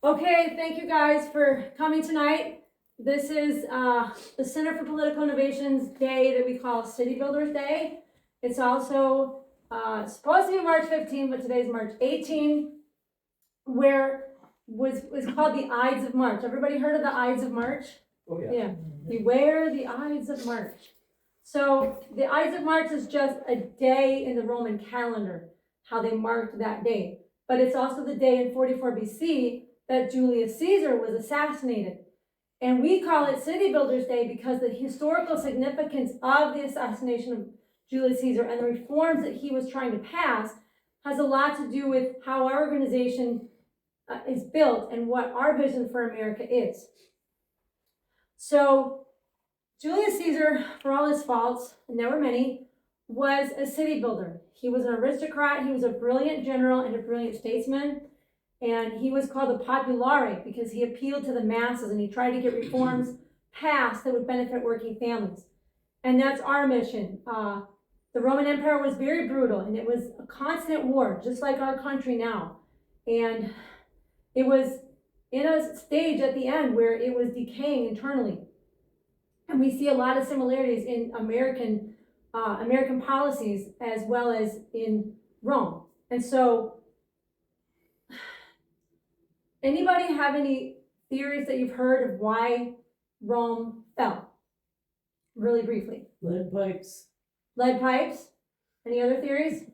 Okay, thank you guys for coming tonight. This is the Center for Political Innovation's day that we call City Builders Day. It's also supposed to be March 15, but today's March 18, where was called the Ides of March. Everybody heard of the Ides of March? Oh, yeah. Yeah. Beware the Ides of March. So the Ides of March is just a day in the Roman calendar, how they marked that day. But it's also the day in 44 BC that Julius Caesar was assassinated. And we call it City Builders Day because the historical significance of the assassination of Julius Caesar and the reforms that he was trying to pass has a lot to do with how our organization is built and what our vision for America is. So Julius Caesar, for all his faults, and there were many, was a city builder. He was an aristocrat, he was a brilliant general and a brilliant statesman, and he was called the populare because he appealed to the masses and he tried to get reforms passed that would benefit working families. And that's our mission. The Roman Empire was very brutal and it was a constant war, just like our country now. And it was in a stage at the end where it was decaying internally. And we see a lot of similarities in American policies as well as in Rome. And so, anybody have any theories that you've heard of why Rome fell? Really briefly. Lead pipes. Lead pipes? Any other theories?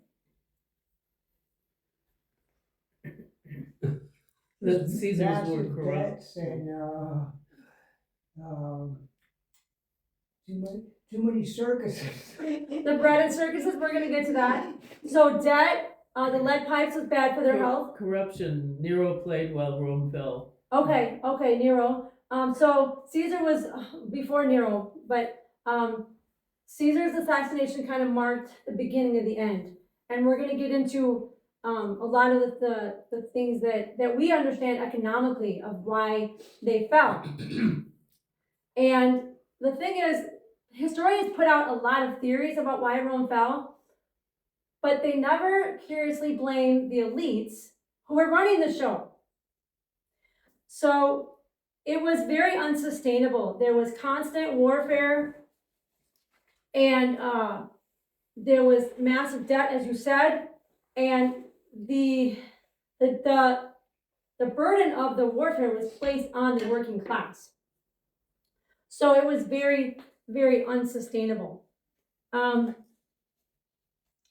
That Caesars were Massive corrupt. debts and too many circuses. The bread and circuses, we're going to get to that. So debt, the lead pipes was bad for their health. Corruption. Nero played while Rome fell. Okay, Nero. So Caesar was before Nero, but Caesar's assassination kind of marked the beginning of the end. And we're going to get into a lot of the things that we understand economically of why they fell. And the thing is, historians put out a lot of theories about why Rome fell, but they never curiously blame the elites who were running the show. So it was very unsustainable. There was constant warfare, and there was massive debt, as you said, and the burden of the warfare was placed on the working class. So it was very, very unsustainable.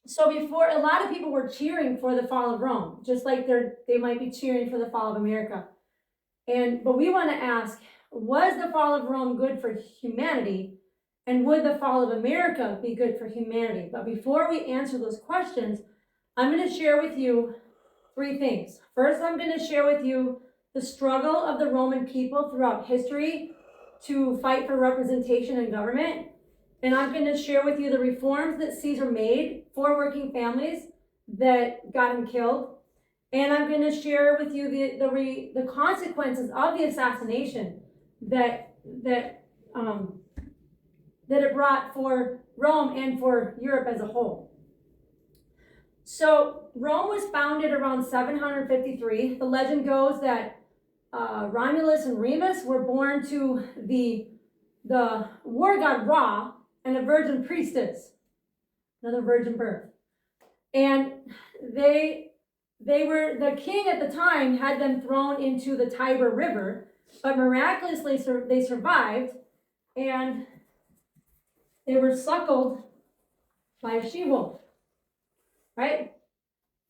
So before, a lot of people were cheering for the fall of Rome, just like they might be cheering for the fall of America. But we want to ask, was the fall of Rome good for humanity? And would the fall of America be good for humanity? But before we answer those questions, I'm going to share with you 3 things. First, I'm going to share with you the struggle of the Roman people throughout history to fight for representation in government. And I'm going to share with you the reforms that Caesar made for working families that got him killed. And I'm going to share with you the consequences of the assassination that it brought for Rome and for Europe as a whole. So Rome was founded around 753. The legend goes that Romulus and Remus were born to the war god Ra and a virgin priestess, another virgin birth. And they were, the king at the time had them thrown into the Tiber River, but miraculously they survived, and they were suckled by a she-wolf. Right?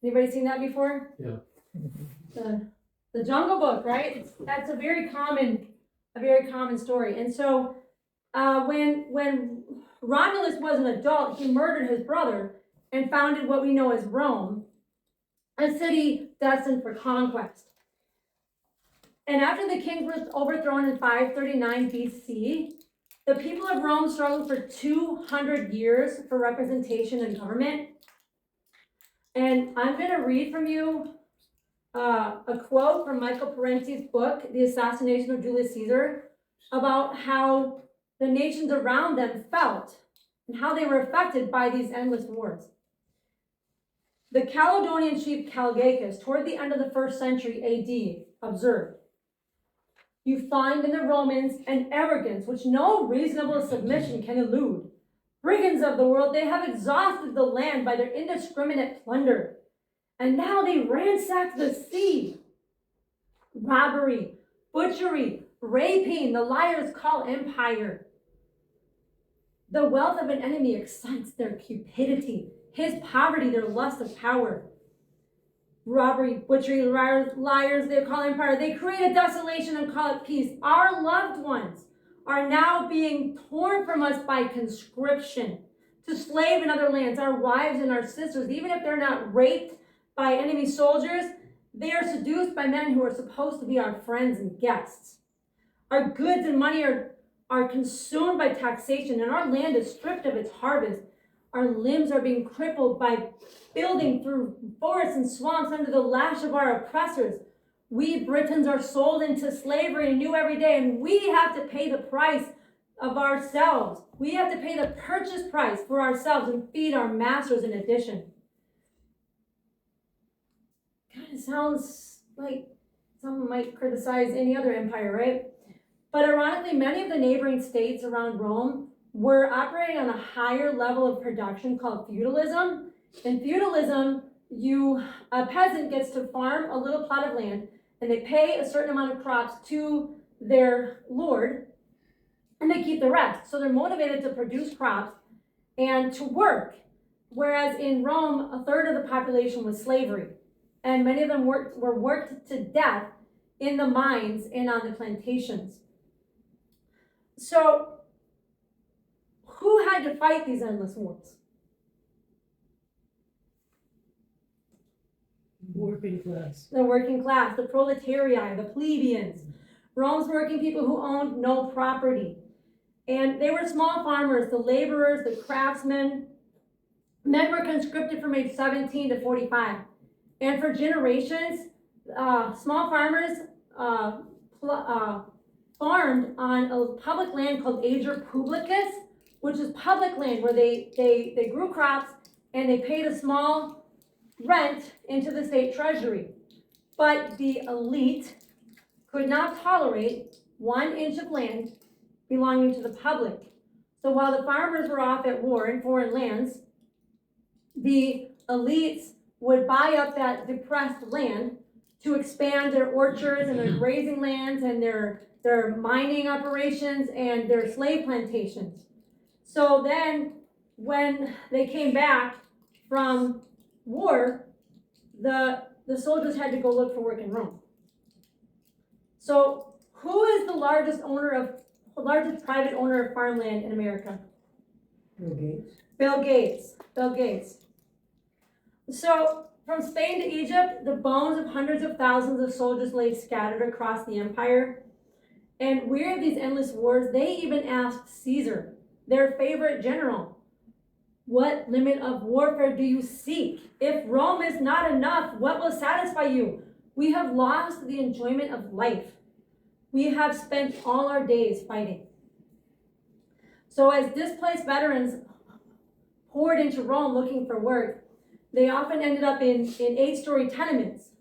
Anybody seen that before? Yeah. The Jungle Book, right? That's a very common story. And so when Romulus was an adult, he murdered his brother and founded what we know as Rome, a city destined for conquest. And after the king was overthrown in 539 BC, the people of Rome struggled for 200 years for representation in government. And I'm going to read from you a quote from Michael Parenti's book, The Assassination of Julius Caesar, about how the nations around them felt and how they were affected by these endless wars. The Caledonian chief Calgacus, toward the end of the 1st century AD, observed, "You find in the Romans an arrogance which no reasonable submission can elude. Brigands of the world, they have exhausted the land by their indiscriminate plunder, and now they ransack the sea. Robbery, butchery, rapine, the liars call empire. The wealth of an enemy excites their cupidity, his poverty their lust of power. Robbery, butchery, liars, they call empire. They create a desolation and call it peace. Our loved ones are now being torn from us by conscription to slave in other lands. Our wives and our sisters, even if they're not raped by enemy soldiers, they are seduced by men who are supposed to be our friends and guests. Our goods and money are consumed by taxation, and our land is stripped of its harvest. Our limbs are being crippled by building through forests and swamps under the lash of our oppressors. We Britons are sold into slavery anew every day, and we have to pay the price of ourselves. We have to pay the purchase price for ourselves and feed our masters in addition." Kind of sounds like someone might criticize any other empire, right? But ironically, many of the neighboring states around Rome were operating on a higher level of production called feudalism. In feudalism, a peasant gets to farm a little plot of land, and they pay a certain amount of crops to their lord, and they keep the rest. So they're motivated to produce crops and to work. Whereas in Rome, a third of the population was slavery, and many of them were worked to death in the mines and on the plantations. So who had to fight these endless wars? Working class. The working class, the proletariat, the plebeians, Rome's working people who owned no property. And they were small farmers, the laborers, the craftsmen. Men were conscripted from age 17 to 45. And for generations, small farmers farmed on a public land called Ager Publicus, which is public land where they grew crops and they paid a small rent into the state treasury. But the elite could not tolerate 1 inch of land belonging to the public. So while the farmers were off at war in foreign lands, the elites would buy up that depressed land to expand their orchards and their grazing lands and their mining operations and their slave plantations. So then when they came back from war, the soldiers had to go look for work in Rome. So who is the largest private owner of farmland in America? Bill Gates. Bill Gates. Bill Gates. So from Spain to Egypt, the bones of hundreds of thousands of soldiers lay scattered across the empire. And weary of these endless wars, they even asked Caesar, their favorite general, "What limit of warfare do you seek? If Rome is not enough, what will satisfy you? We have lost the enjoyment of life. We have spent all our days fighting." So as displaced veterans poured into Rome looking for work, they often ended up in 8-story tenements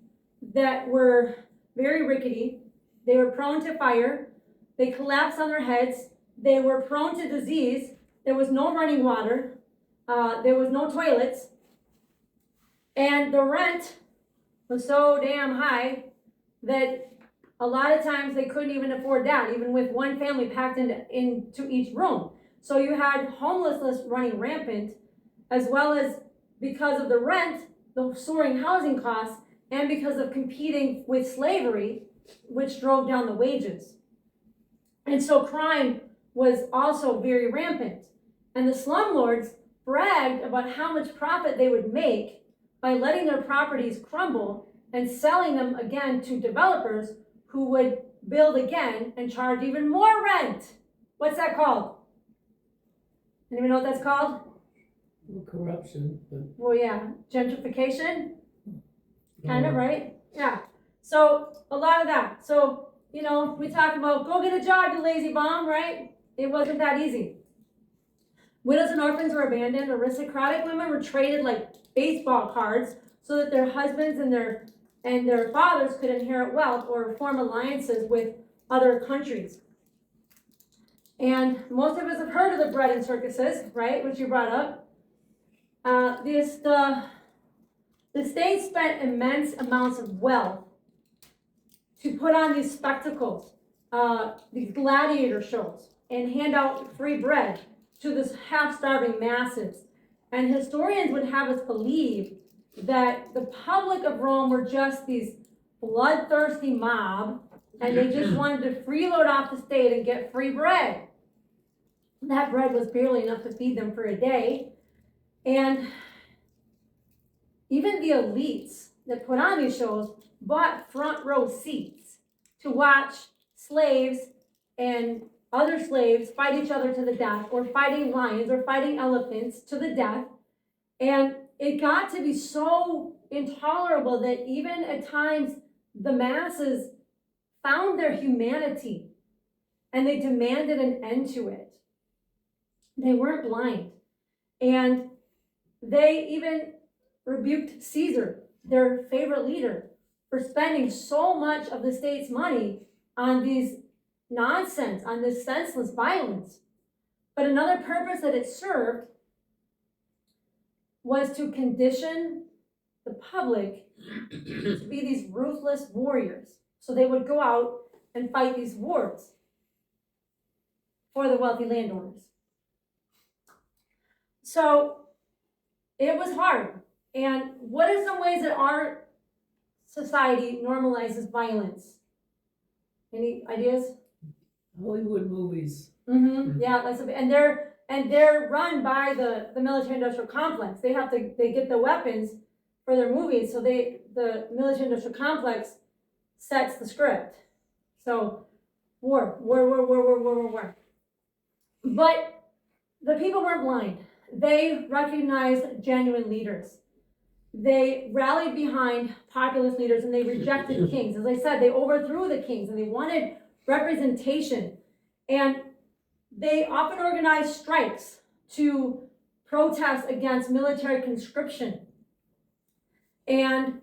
that were very rickety. They were prone to fire. They collapsed on their heads. They were prone to disease. There was no running water. There was no toilets. And the rent was so damn high that a lot of times they couldn't even afford that, even with one family packed into each room. So you had homelessness running rampant, as well as because of the rent, the soaring housing costs, and because of competing with slavery, which drove down the wages. And so crime was also very rampant. And the slumlords bragged about how much profit they would make by letting their properties crumble and selling them again to developers who would build again and charge even more rent. What's that called? Anyone know what that's called? Well, corruption, but Well, yeah, gentrification, kind of, right? Yeah. So a lot of that. So, we talk about go get a job, you lazy bum, right? It wasn't that easy. Widows and orphans were abandoned. Aristocratic women were traded like baseball cards so that their husbands and their fathers could inherit wealth or form alliances with other countries. And most of us have heard of the bread and circuses, right, which you brought up. The state spent immense amounts of wealth to put on these spectacles, these gladiator shows, and hand out free bread to this half-starving masses. And historians would have us believe that the public of Rome were just these bloodthirsty mob, and they just wanted to freeload off the state and get free bread. That bread was barely enough to feed them for a day. And even the elites that put on these shows bought front row seats to watch slaves and other slaves fight each other to the death, or fighting lions or fighting elephants to the death. And it got to be so intolerable that even at times the masses found their humanity and they demanded an end to it. They weren't blind. And they even rebuked Caesar, their favorite leader, for spending so much of the state's money on these nonsense, on this senseless violence. But another purpose that it served was to condition the public to be these ruthless warriors. So they would go out and fight these wars for the wealthy landowners. So it was hard. And what are some ways that our society normalizes violence? Any ideas? Hollywood movies. Yeah, and they're run by the military-industrial complex. They get the weapons for their movies, so the military-industrial complex sets the script. So war. But the people weren't blind. They recognized genuine leaders. They rallied behind populist leaders and they rejected kings. As I said, they overthrew the kings and they wanted representation. And they often organized strikes to protest against military conscription. And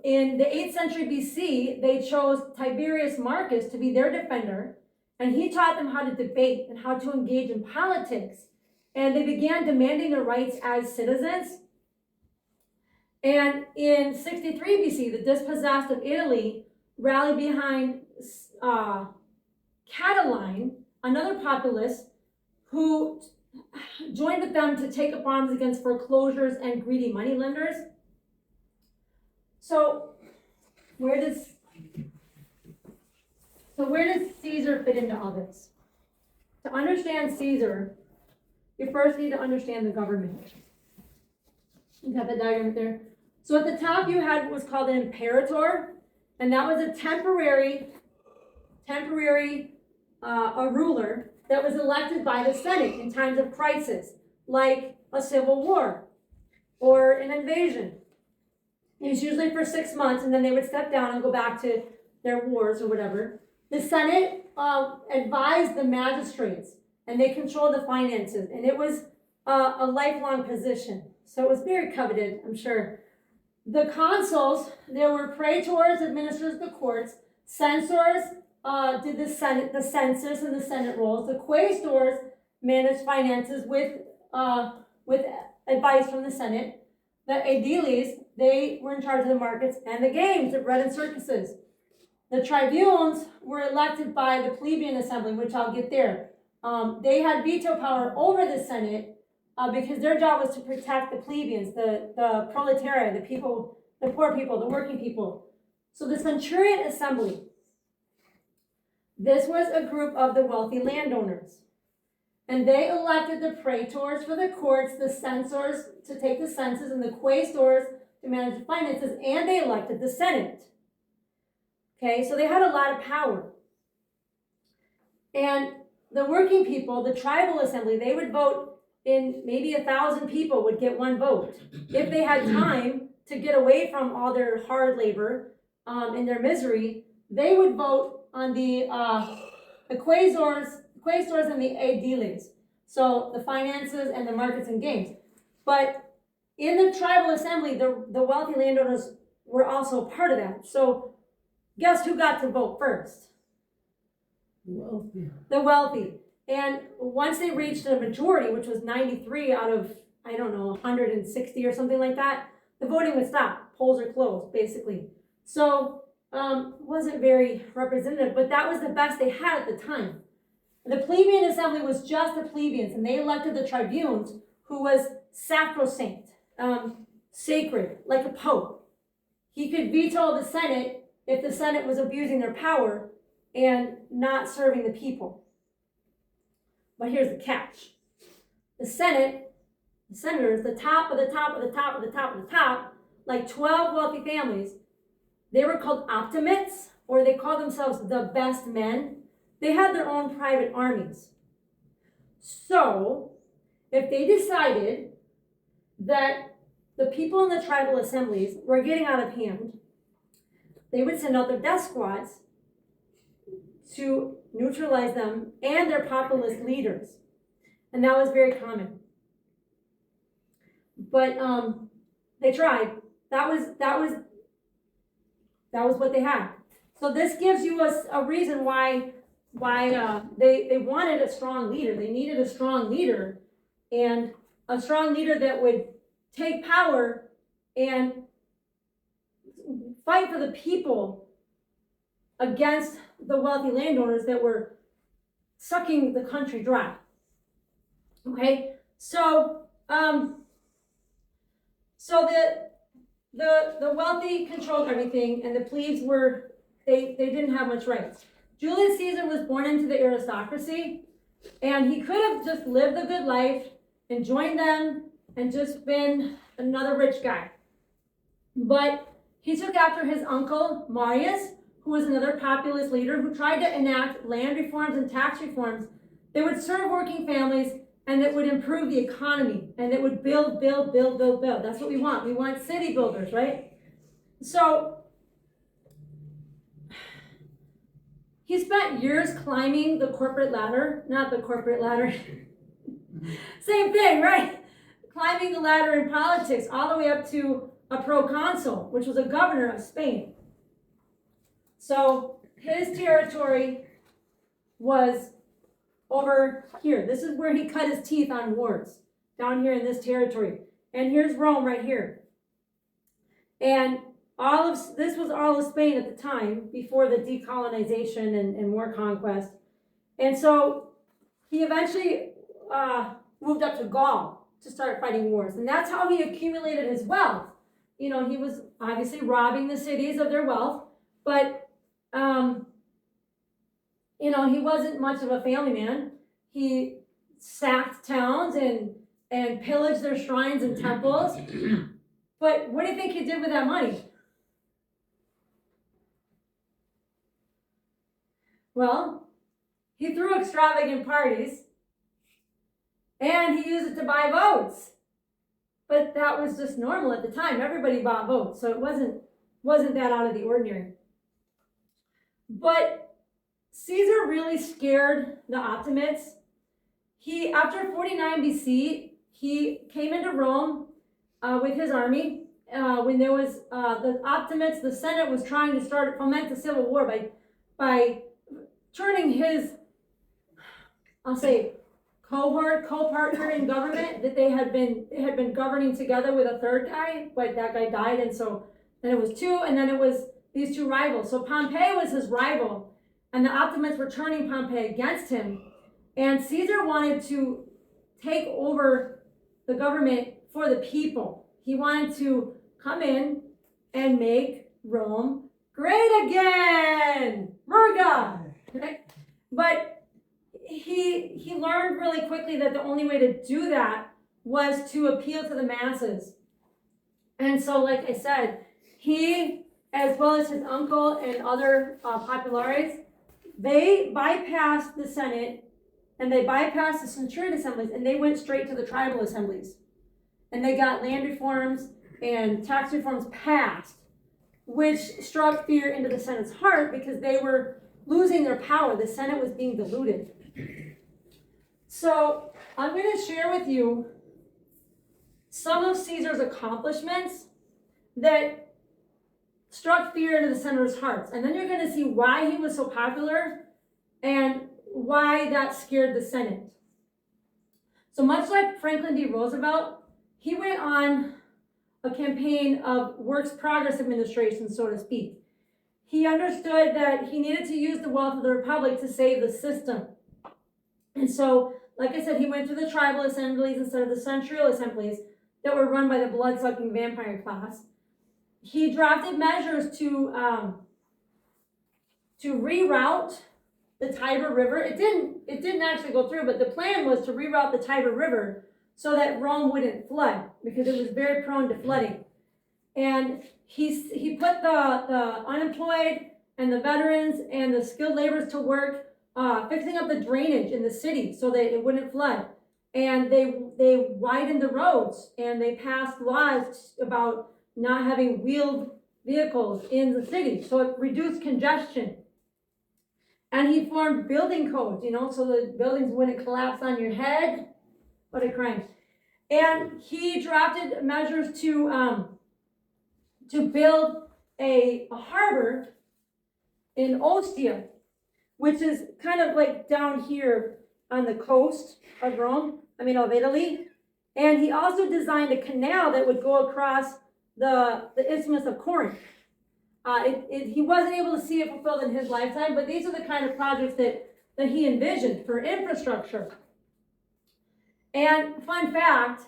in the 8th century BC, they chose Tiberius Marcus to be their defender, and he taught them how to debate and how to engage in politics. And they began demanding their rights as citizens. And in 63 BC, the dispossessed of Italy rallied behind Catiline, another populist, who joined with them to take up arms against foreclosures and greedy moneylenders. So where does Caesar fit into all this? To understand Caesar, you first need to understand the government. You got the diagram there. So at the top you had what was called an imperator, and that was a temporary a ruler that was elected by the Senate in times of crisis, like a civil war or an invasion. It was usually for 6 months, and then they would step down and go back to their wars or whatever. The Senate advised the magistrates, and they controlled the finances, and it was a lifelong position. So it was very coveted, I'm sure. The consuls, there were praetors, administrators of the courts, censors did the census and the Senate rolls. The quaestors managed finances with advice from the Senate. The aediles, they were in charge of the markets and the games, the bread and circuses. The tribunes were elected by the plebeian assembly, which I'll get there. They had veto power over the Senate because their job was to protect the plebeians, the proletariat, the people, the poor people, the working people. So the centurion assembly, this was a group of the wealthy landowners. And they elected the praetors for the courts, the censors to take the census, and the quaestors to manage the finances, and they elected the Senate. Okay, so they had a lot of power. And the working people, the tribal assembly, they would vote in maybe 1,000 people would get one vote. If they had time to get away from all their hard labor and their misery, they would vote on the quaestors and the aediles. So the finances and the markets and games. But in the tribal assembly, the wealthy landowners were also part of that. So guess who got to vote first? Wealthy. The wealthy. And once they reached a majority, which was 93 out of, I don't know, 160 or something like that, the voting would stop. Polls are closed, basically. So wasn't very representative, but that was the best they had at the time. The plebeian assembly was just the plebeians, and they elected the tribunes, who was sacrosanct, sacred, like a pope. He could veto the Senate if the Senate was abusing their power and not serving the people. But here's the catch. The Senate, the senators, the top of the top of the top of the top of the top, like 12 wealthy families, they were called optimates, or they called themselves the best men. They had their own private armies. So, if they decided that the people in the tribal assemblies were getting out of hand, they would send out their death squads to neutralize them and their populist leaders. And that was very common. But they tried. That was what they had. So this gives you a reason why they wanted a strong leader. They needed a strong leader, and a strong leader that would take power and fight for the people against the wealthy landowners that were sucking the country dry. Okay, so the wealthy controlled everything, and the plebes were they didn't have much rights. Julius Caesar was born into the aristocracy, and he could have just lived a good life and joined them and just been another rich guy. But he took after his uncle Marius, who was another populist leader who tried to enact land reforms and tax reforms that would serve working families and that would improve the economy and that would build. That's what we want. We want city builders, right? So he spent years climbing the corporate ladder, not the corporate ladder. Same thing, right? Climbing the ladder in politics all the way up to a proconsul, which was a governor of Spain. So his territory was over here. This is where he cut his teeth on wars, down here in this territory. And here's Rome right here. And this was all of Spain at the time, before the decolonization and more conquest. And so he eventually moved up to Gaul to start fighting wars. And that's how he accumulated his wealth. You know, he was obviously robbing the cities of their wealth, but you know, he wasn't much of a family man. He sacked towns and pillaged their shrines and temples. But what do you think he did with that money? Well, he threw extravagant parties and he used it to buy votes. But that was just normal at the time. Everybody bought votes, so it wasn't that out of the ordinary. But Caesar really scared the Optimates. After 49 BC, he came into Rome with his army when there was the Optimates. The Senate was trying to foment a civil war by turning his, I'll say, co-partner in government that they had been governing together with a third guy, but that guy died, and so then it was two, and then it was these two rivals. So Pompey was his rival, and the Optimates were turning Pompey against him. And Caesar wanted to take over the government for the people. He wanted to come in and make Rome great again. Murga! Okay? But he learned really quickly that the only way to do that was to appeal to the masses. And so, like I said, he, as well as his uncle and other populares, they bypassed the Senate and they bypassed the centurion assemblies and they went straight to the tribal assemblies. And they got land reforms and tax reforms passed, which struck fear into the Senate's heart because they were losing their power. The Senate was being diluted. So I'm going to share with you some of Caesar's accomplishments that struck fear into the senators' hearts. And then you're going to see why he was so popular and why that scared the Senate. So much like Franklin D. Roosevelt, he went on a campaign of works progress administration, so to speak. He understood that he needed to use the wealth of the republic to save the system. And so, like I said, he went through the tribal assemblies instead of the central assemblies that were run by the blood-sucking vampire class. He drafted measures to reroute the Tiber River. It didn't actually go through, but the plan was to reroute the Tiber River so that Rome wouldn't flood, because it was very prone to flooding. And he put the unemployed and the veterans and the skilled laborers to work fixing up the drainage in the city so that it wouldn't flood. And they widened the roads, and they passed laws about not having wheeled vehicles in the city, so it reduced congestion. And he formed building codes, so the buildings wouldn't collapse on your head. What a crime. And he drafted measures to build a harbor in Ostia, which is kind of like down here on the coast of Italy. And he also designed a canal that would go across the Isthmus of Corinth. He wasn't able to see it fulfilled in his lifetime, but these are the kind of projects that he envisioned for infrastructure. And fun fact,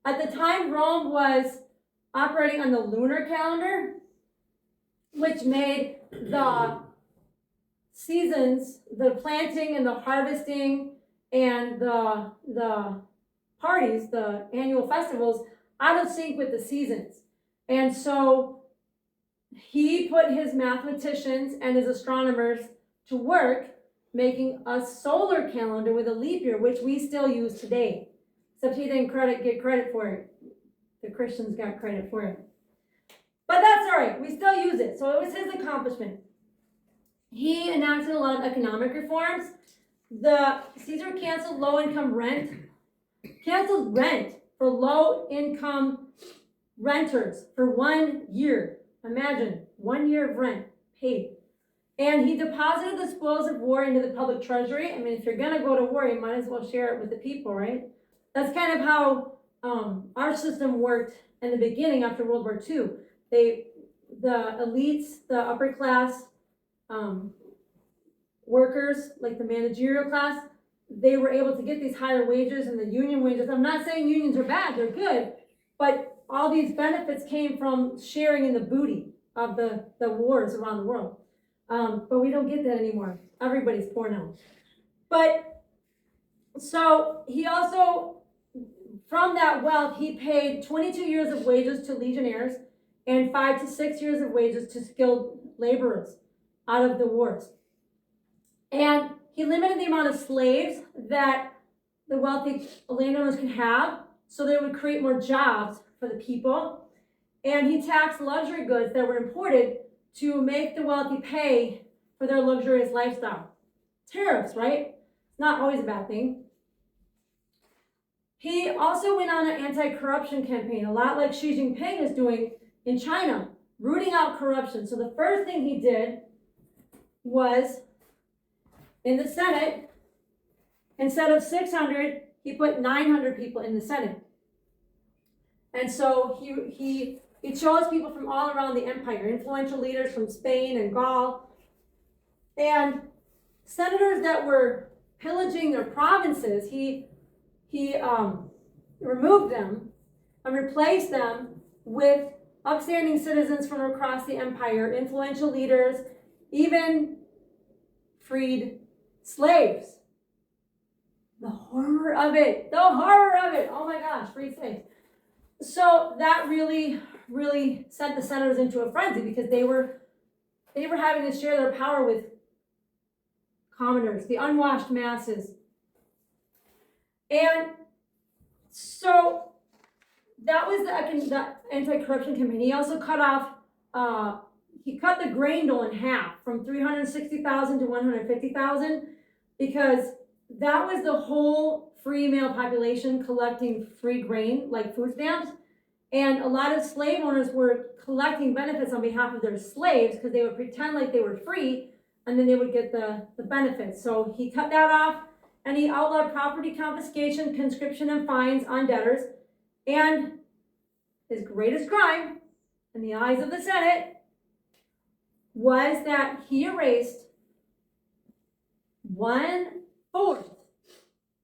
at the time Rome was operating on the lunar calendar, which made the seasons, the planting and the harvesting and the parties, the annual festivals, out of sync with the seasons. And so he put his mathematicians and his astronomers to work making a solar calendar with a leap year, which we still use today. Except he didn't get credit for it. The Christians got credit for it. But that's all right. We still use it. So it was his accomplishment. He enacted a lot of economic reforms. Caesar canceled canceled rent for low-income renters for 1 year. Imagine, 1 year of rent paid. And he deposited the spoils of war into the public treasury. I mean, if you're going to go to war, you might as well share it with the people, right? That's kind of how our system worked in the beginning after World War II. The elites, the upper class workers, like the managerial class, they were able to get these higher wages and the union wages. I'm not saying unions are bad, they're good, but all these benefits came from sharing in the booty of the wars around the world. But we don't get that anymore. Everybody's poor now. But so he also, from that wealth, he paid 22 years of wages to legionnaires and 5 to 6 years of wages to skilled laborers out of the wars. And he limited the amount of slaves that the wealthy landowners could have, so they would create more jobs for the people. And he taxed luxury goods that were imported to make the wealthy pay for their luxurious lifestyle. Tariffs, right? It's not always a bad thing. He also went on an anti-corruption campaign, a lot like Xi Jinping is doing in China, rooting out corruption. So the first thing he did was, in the Senate, instead of 600, he put 900 people in the Senate. And so he chose people from all around the empire, influential leaders from Spain and Gaul, and senators that were pillaging their provinces. He removed them and replaced them with upstanding citizens from across the empire, influential leaders, even freed slaves. The horror of it. Oh my gosh, freed slaves. So that really, really sent the senators into a frenzy, because they were having to share their power with commoners, the unwashed masses. And so that was the anti-corruption campaign. He also cut the grain dole in half, from 360,000 to 150,000, because that was the whole free male population collecting free grain, like food stamps. And a lot of slave owners were collecting benefits on behalf of their slaves because they would pretend like they were free and then they would get the benefits. So he cut that off and he outlawed property confiscation, conscription, and fines on debtors. And his greatest crime in the eyes of the Senate was that he erased 1/4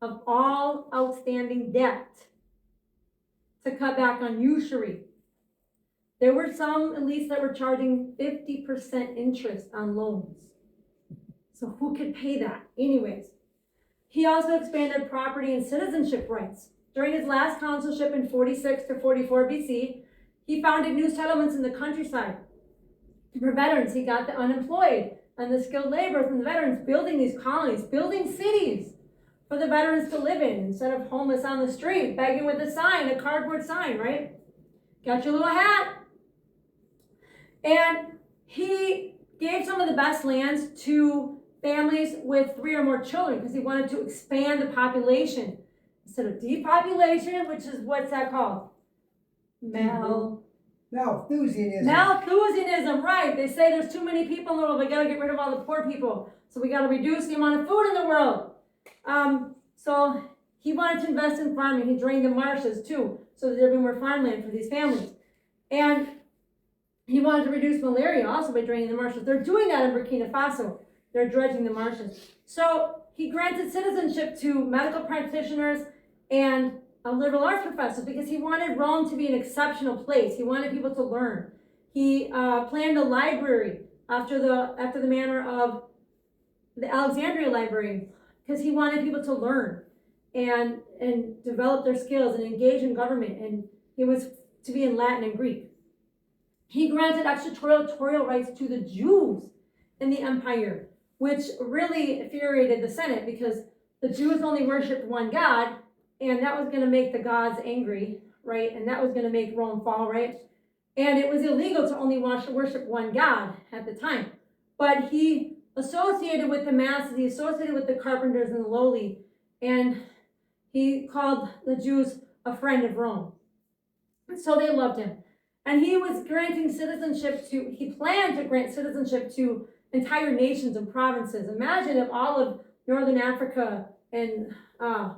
of all outstanding debt to cut back on usury. There were some elites that were charging 50% interest on loans. So who could pay that? Anyways, he also expanded property and citizenship rights. During his last consulship in 46 to 44 BC, he founded new settlements in the countryside. For veterans, he got the unemployed and the skilled laborers and the veterans building these colonies, building cities for the veterans to live in instead of homeless on the street, begging with a sign, a cardboard sign, right? Got your little hat. And he gave some of the best lands to families with 3 or more children because he wanted to expand the population instead of depopulation, which is what's that called? Malthusianism, right? They say there's too many people in the world. We got to get rid of all the poor people. So we got to reduce the amount of food in the world. So he wanted to invest in farming. He drained the marshes too, so that there'd be more farmland for these families. And he wanted to reduce malaria also by draining the marshes. They're doing that in Burkina Faso. They're dredging the marshes. So he granted citizenship to medical practitioners and liberal arts professors because he wanted Rome to be an exceptional place. He wanted people to learn. He planned a library after the manner of the Alexandria Library because he wanted people to learn and develop their skills and engage in government. And it was to be in Latin and Greek. He granted extraterritorial rights to the Jews in the empire, which really infuriated the Senate because the Jews only worshiped one God, and that was going to make the gods angry, right? And that was going to make Rome fall, right? And it was illegal to only worship one God at the time. But he associated with the masses, he associated with the carpenters and the lowly, and he called the Jews a friend of Rome. And so they loved him. And he was granting citizenship he planned to grant citizenship to entire nations and provinces. Imagine if all of Northern Africa and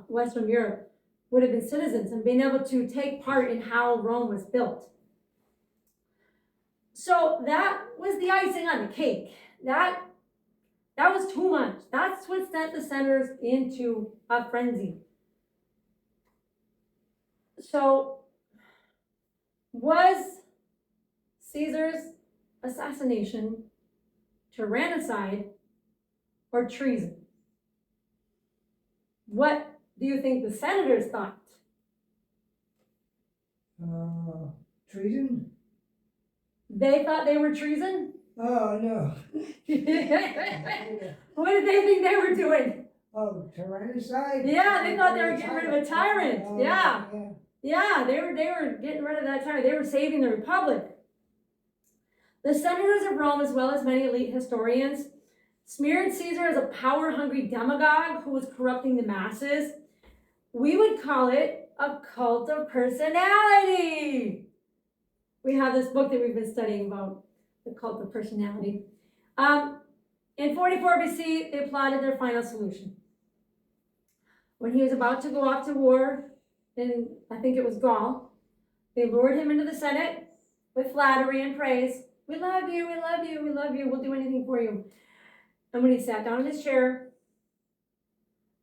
Western Europe would have been citizens and been able to take part in how Rome was built. So that was the icing on the cake. That was too much. That's what sent the senators into a frenzy. So was Caesar's assassination tyrannicide or treason? What do you think the senators thought? Treason? They thought they were treason? Oh, no. What did they think they were doing? Oh, tyrannicide? Yeah, they thought they were getting rid of a tyrant. Oh, Yeah, they were getting rid of that tyrant. They were saving the republic. The senators of Rome, as well as many elite historians, smeared Caesar as a power-hungry demagogue who was corrupting the masses. We would call it a cult of personality. We have this book that we've been studying about the cult of personality. In 44 BC, they plotted their final solution. When he was about to go off to war in, I think it was Gaul, they lured him into the Senate with flattery and praise. We love you, we love you, we love you, we'll do anything for you. And when he sat down in his chair,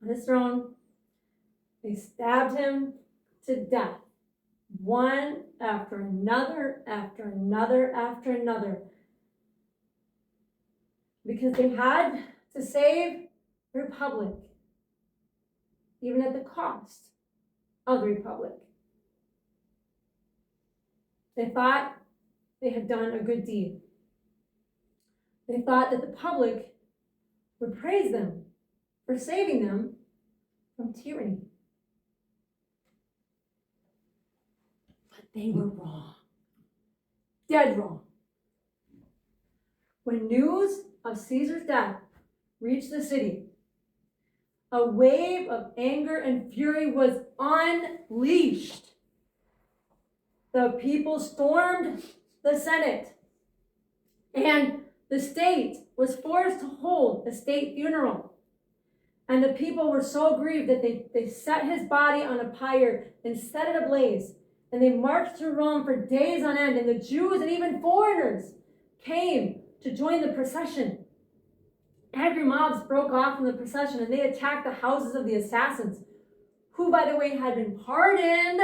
on his throne, they stabbed him to death. One after another, after another, after another. Because they had to save the republic, even at the cost of the republic. They thought they had done a good deed. They thought that the public would praise them for saving them from tyranny. But they were wrong. Dead wrong. When news of Caesar's death reached the city, a wave of anger and fury was unleashed. The people stormed the Senate, and the state was forced to hold a state funeral. And the people were so grieved that they set his body on a pyre and set it ablaze. And they marched through Rome for days on end. And the Jews and even foreigners came to join the procession. Angry mobs broke off from the procession and they attacked the houses of the assassins, who, by the way, had been pardoned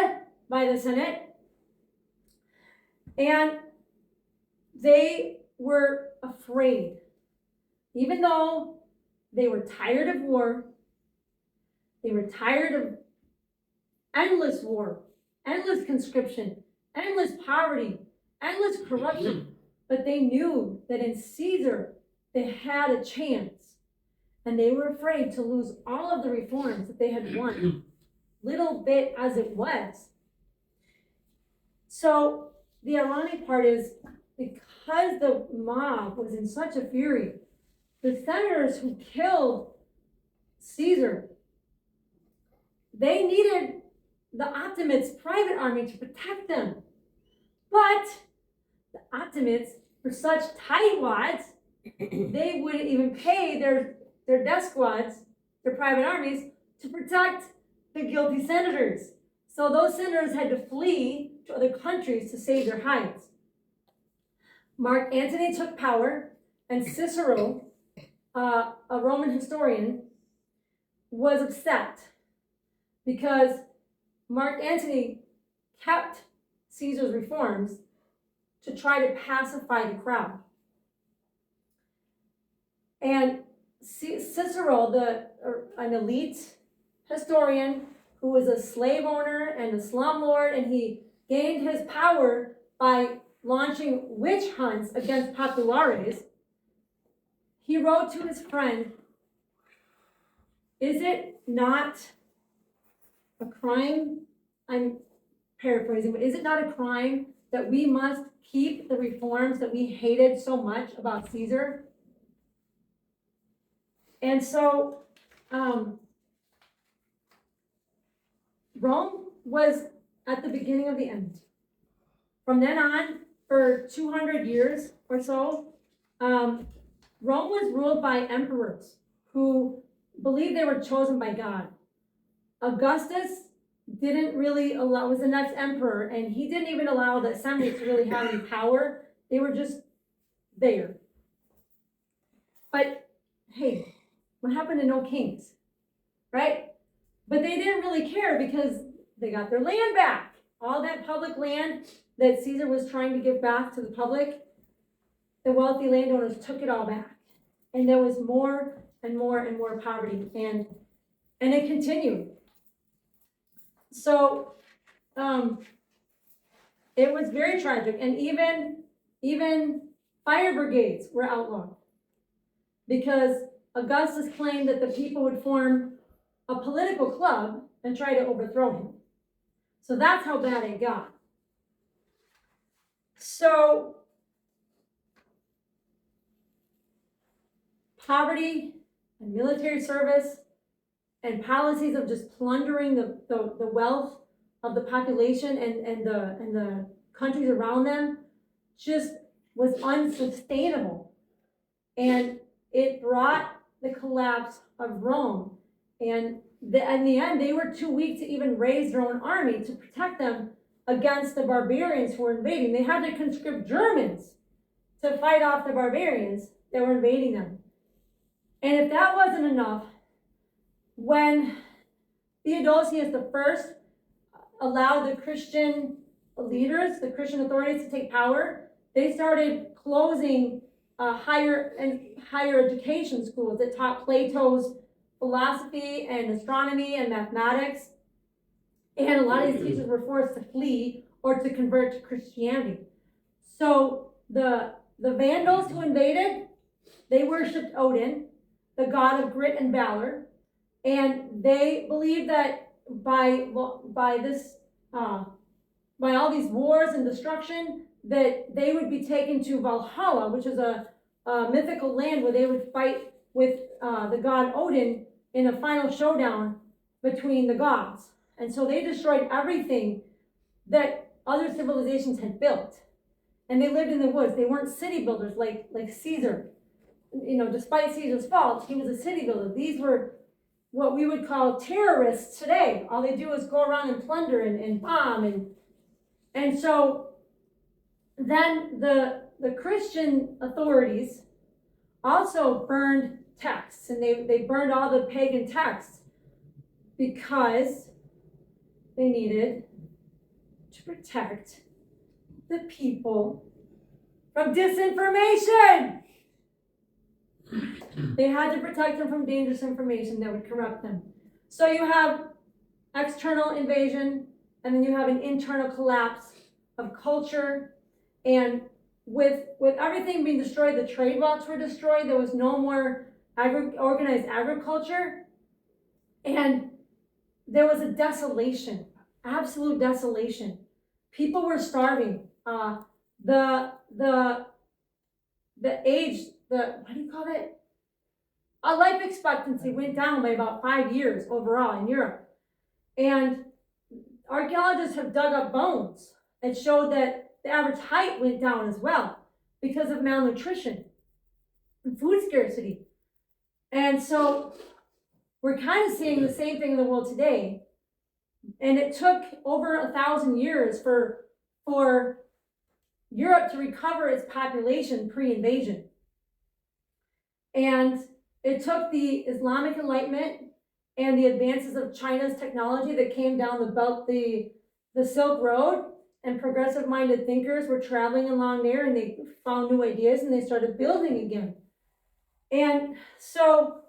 by the Senate. And they were afraid. Even though they were tired of war, they were tired of endless war, endless conscription, endless poverty, endless corruption. But they knew that in Caesar, they had a chance. And they were afraid to lose all of the reforms that they had won, little bit as it was. So the ironic part is, because the mob was in such a fury, the senators who killed Caesar, they needed the Optimates' private army to protect them. But the Optimates were such tightwads, they wouldn't even pay their death squads, their private armies, to protect the guilty senators. So those senators had to flee to other countries to save their hides. Mark Antony took power, and Cicero, a Roman historian, was upset because Mark Antony kept Caesar's reforms to try to pacify the crowd. And Cicero, an elite historian who was a slave owner and a slumlord, and he gained his power by launching witch hunts against populares, he wrote to his friend, "Is it not a crime?" I'm paraphrasing, but is it not a crime that we must keep the reforms that we hated so much about Caesar? And so Rome was at the beginning of the end. From then on, for 200 years or so, Rome was ruled by emperors who believed they were chosen by God. Augustus didn't really was the next emperor, and he didn't even allow the assembly to really have any power. They were just there. But hey, what happened to no kings, right? But they didn't really care because they got their land back. All that public land that Caesar was trying to give back to the public, the wealthy landowners took it all back. And there was more and more and more poverty, and it continued. So it was very tragic, and even fire brigades were outlawed because Augustus claimed that the people would form a political club and try to overthrow him. So that's how bad it got. So poverty and military service and policies of just plundering the wealth of the population and the countries around them just was unsustainable. And it brought the collapse of Rome. And in the end, they were too weak to even raise their own army to protect them against the barbarians who were invading. They had to conscript Germans to fight off the barbarians that were invading them. And if that wasn't enough, when Theodosius I allowed the Christian leaders, the Christian authorities to take power, they started closing higher education schools that taught Plato's philosophy and astronomy and mathematics. And a lot of these teachers were forced to flee or to convert to Christianity. So the Vandals who invaded, they worshipped Odin, the god of grit and valor, and they believed that by all these wars and destruction, that they would be taken to Valhalla, which is a mythical land where they would fight with the god Odin in a final showdown between the gods. And so they destroyed everything that other civilizations had built. And they lived in the woods. They weren't city builders like Caesar. You know, despite Caesar's faults, he was a city builder. These were what we would call terrorists today. All they do is go around and plunder and bomb. And so then the Christian authorities also burned texts, and they burned all the pagan texts because they needed to protect the people from disinformation. They had to protect them from dangerous information that would corrupt them. So you have external invasion, and then you have an internal collapse of culture. And with everything being destroyed, the trade routes were destroyed. There was no more organized agriculture, and there was a desolation, absolute desolation. People were starving. A life expectancy went down by about 5 years overall in Europe. And archaeologists have dug up bones that showed that the average height went down as well because of malnutrition and food scarcity. And so we're kind of seeing the same thing in the world today. And it took over 1,000 years for Europe to recover its population pre-invasion. And it took the Islamic Enlightenment and the advances of China's technology that came down the Silk Road, and progressive-minded thinkers were traveling along there, and they found new ideas, and they started building again. And so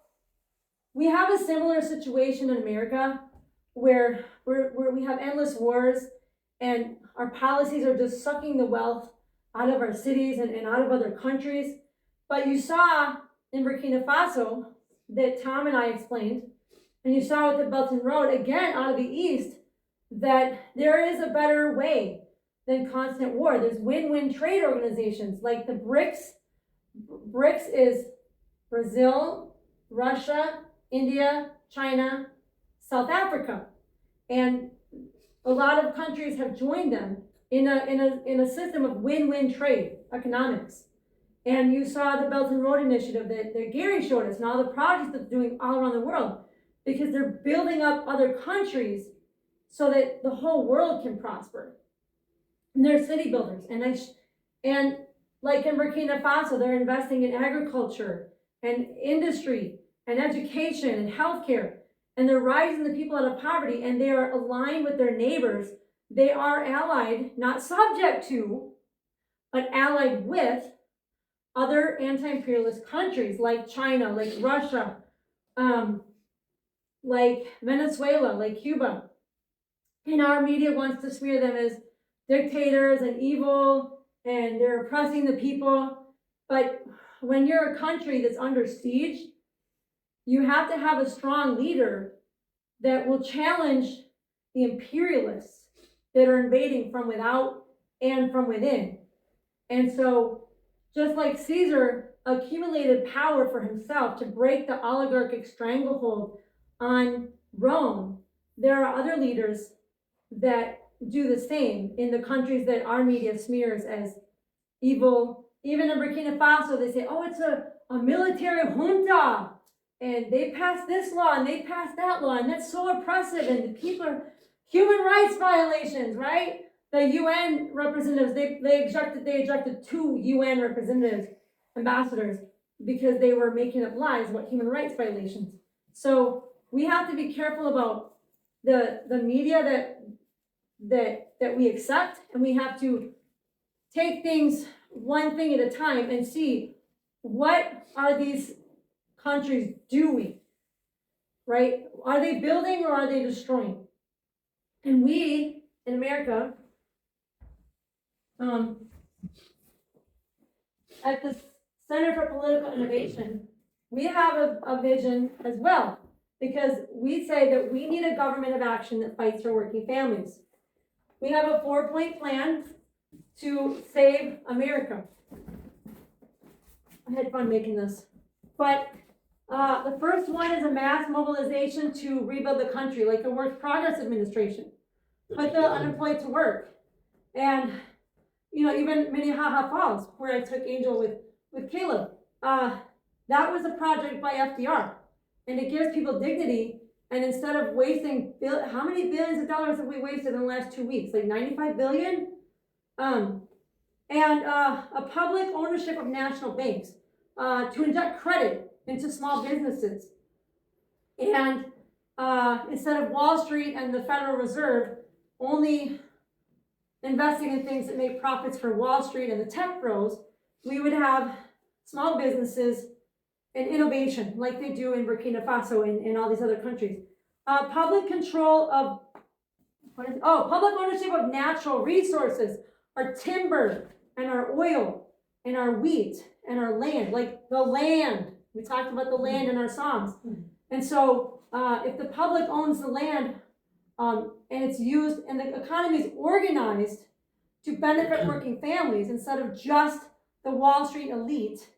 we have a similar situation in America where we have endless wars, and our policies are just sucking the wealth out of our cities and out of other countries. But you saw in Burkina Faso that Tom and I explained, and you saw with the Belt and Road, again, out of the East, that there is a better way than constant war. There's win-win trade organizations like the BRICS. BRICS is Brazil, Russia, India, China, South Africa. And a lot of countries have joined them in a system of win-win trade economics. And you saw the Belt and Road Initiative that Gary showed us, and all the projects that they're doing all around the world, because they're building up other countries so that the whole world can prosper. And they're city builders. And like in Burkina Faso, they're investing in agriculture and industry and education and healthcare. And they're rising the people out of poverty, and they are aligned with their neighbors. They are allied, not subject to, but allied with other anti-imperialist countries like China, like Russia, like Venezuela, like Cuba. And our media wants to smear them as dictators and evil, and they're oppressing the people. But when you're a country that's under siege, you have to have a strong leader that will challenge the imperialists that are invading from without and from within. And so, just like Caesar accumulated power for himself to break the oligarchic stranglehold on Rome, there are other leaders that do the same in the countries that our media smears as evil. Even in Burkina Faso, they say, oh, it's a military junta, and they passed this law and they passed that law, and that's so oppressive, and the people are human rights violations, right? The UN representatives, they ejected 2 UN representatives, ambassadors, because they were making up lies about human rights violations. So we have to be careful about the media that we accept, and we have to take things one thing at a time and see what are these countries doing, right? Are they building or are they destroying? And we in America, at the Center for Political Innovation, we have a vision as well, because we say that we need a government of action that fights for working families. We have a 4-point plan to save America. I had fun making this. But The first one is a mass mobilization to rebuild the country, like the Work Progress Administration. Put the unemployed to work. And, you know, even Minnehaha Falls, where I took Angel with Caleb, that was a project by FDR. And it gives people dignity. And instead of wasting, how many billions of dollars have we wasted in the last 2 weeks? Like 95 billion? A public ownership of national banks to inject credit into small businesses. And instead of Wall Street and the Federal Reserve only investing in things that make profits for Wall Street and the tech bros, we would have small businesses and innovation like they do in Burkina Faso and all these other countries. Public control of, public ownership of natural resources, our timber and our oil and our wheat and our land, like the land. We talked about the land in our Psalms. And so if the public owns the land and it's used and the economy is organized to benefit working families instead of just the Wall Street elite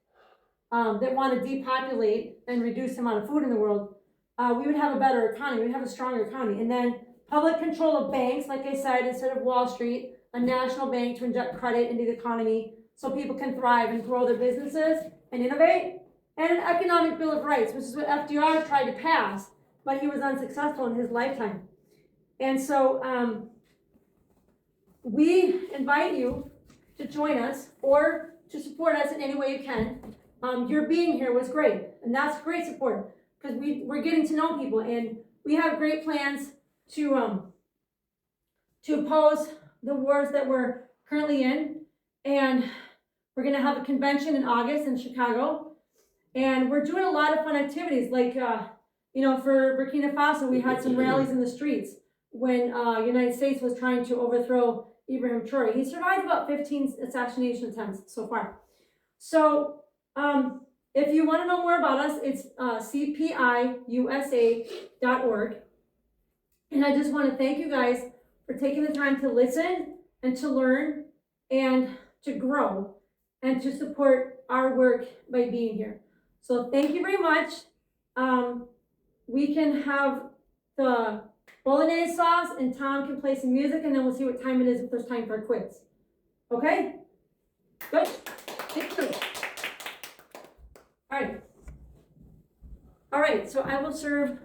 that want to depopulate and reduce the amount of food in the world, we would have a better economy. We'd have a stronger economy. And then public control of banks, like I said, instead of Wall Street, a national bank to inject credit into the economy so people can thrive and grow their businesses and innovate. And an economic bill of rights, which is what FDR tried to pass, but he was unsuccessful in his lifetime. And so we invite you to join us or to support us in any way you can. Your being here was great, and that's great support because we're getting to know people, and we have great plans to oppose the wars that we're currently in. And we're going to have a convention in August in Chicago. And we're doing a lot of fun activities, like, for Burkina Faso, we had some rallies in the streets when United States was trying to overthrow Ibrahim Traore. He survived about 15 assassination attempts so far. So if you want to know more about us, it's cpiusa.org. And I just want to thank you guys for taking the time to listen and to learn and to grow and to support our work by being here. So thank you very much. We can have the bolognese sauce and Tom can play some music and then we'll see what time it is if there's time for a quiz. Okay? Good. Thank you. All right. So I will serve